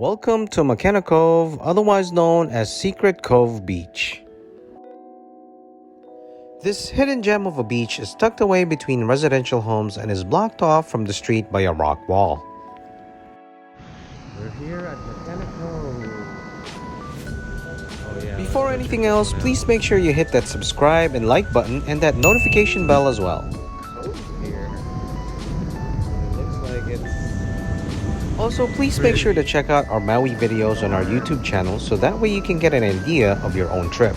Welcome to Makena Cove, otherwise known as Secret Cove Beach. This hidden gem of a beach is tucked away between residential homes and is blocked off from the street by a rock wall. We're here at Makena Cove. Before anything else, please make sure you hit that subscribe and like button and that notification bell as well. Also, please make sure to check out our Maui videos on our YouTube channel so that way you can get an idea of your own trip.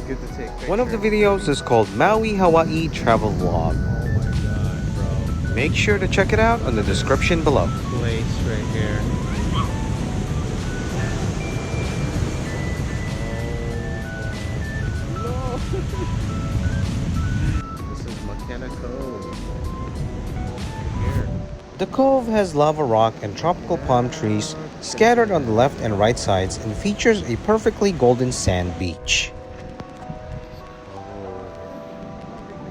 Good to take pictures. One of the videos is called Maui, Hawaii Travel Vlog. Oh my god, bro. Make sure to check it out on the description below. Place right here. Oh, no. This is Makena Cove. Here. The cove has lava rock and tropical palm trees scattered on the left and right sides and features a perfectly golden sand beach.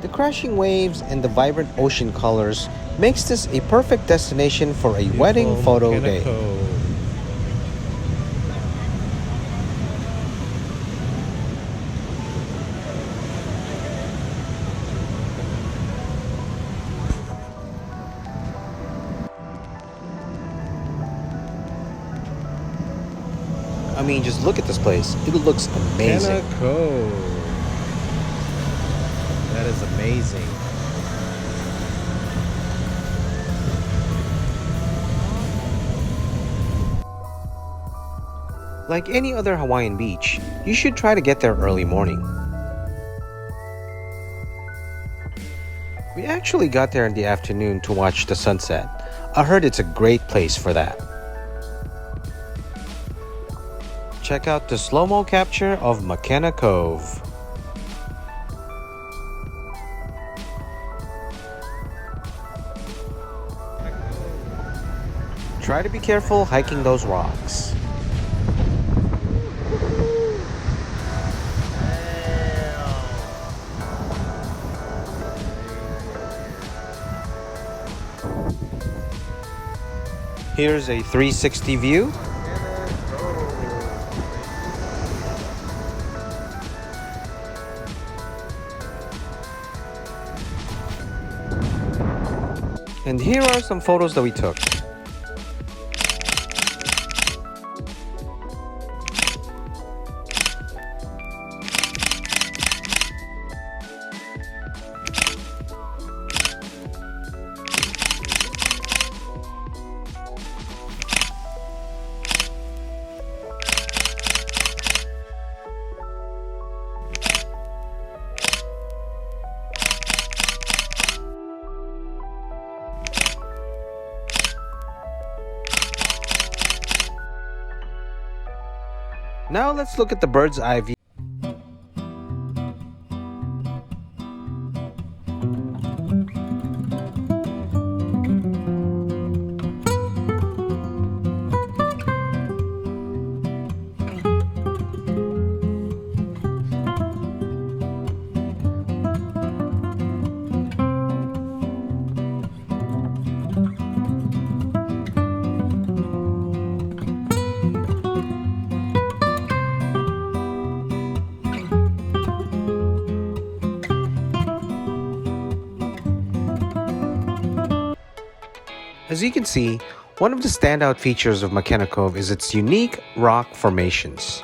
The crashing waves and the vibrant ocean colors makes this a perfect destination for a wedding photo Makena day. Cove. I mean, just look at this place. It looks amazing. Makena Cove. That is amazing. Like any other Hawaiian beach, you should try to get there early morning. We actually got there in the afternoon to watch the sunset. I heard it's a great place for that. Check out the slow-mo capture of Makena Cove. Try to be careful hiking those rocks. Here's a 360 view. And here are some photos that we took. Now let's look at the bird's eye view. As you can see, one of the standout features of Makena Cove is its unique rock formations.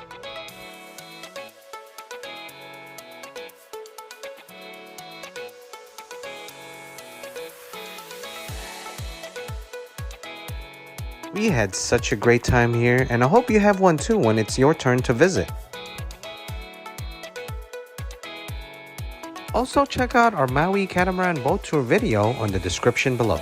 We had such a great time here, and I hope you have one too when it's your turn to visit. Also, check out our Maui Catamaran boat tour video on the description below.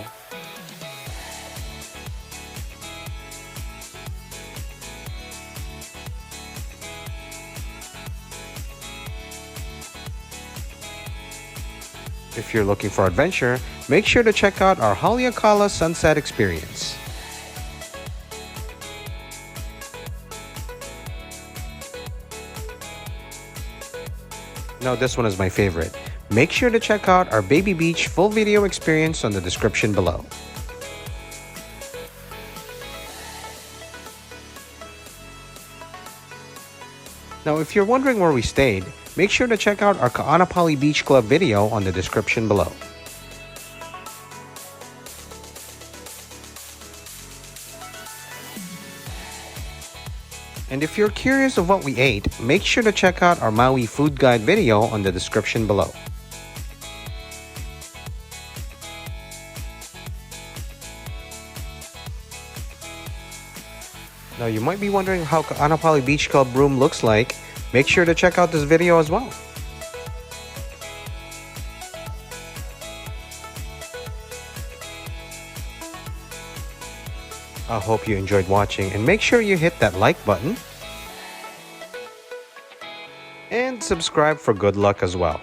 If you're looking for adventure, make sure to check out our Haleakala Sunset experience. Now this one is my favorite. Make sure to check out our Baby Beach full video experience on the description below. Now, if you're wondering where we stayed, make sure to check out our Kaanapali Beach Club video on the description below. And if you're curious of what we ate, make sure to check out our Maui food guide video on the description below. Now you might be wondering how Kaanapali Beach Club room looks like. Make sure to check out this video as well. I hope you enjoyed watching, and make sure you hit that like button and subscribe for good luck as well.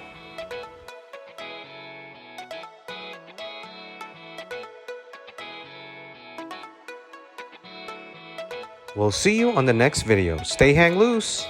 We'll see you on the next video. Stay hang loose!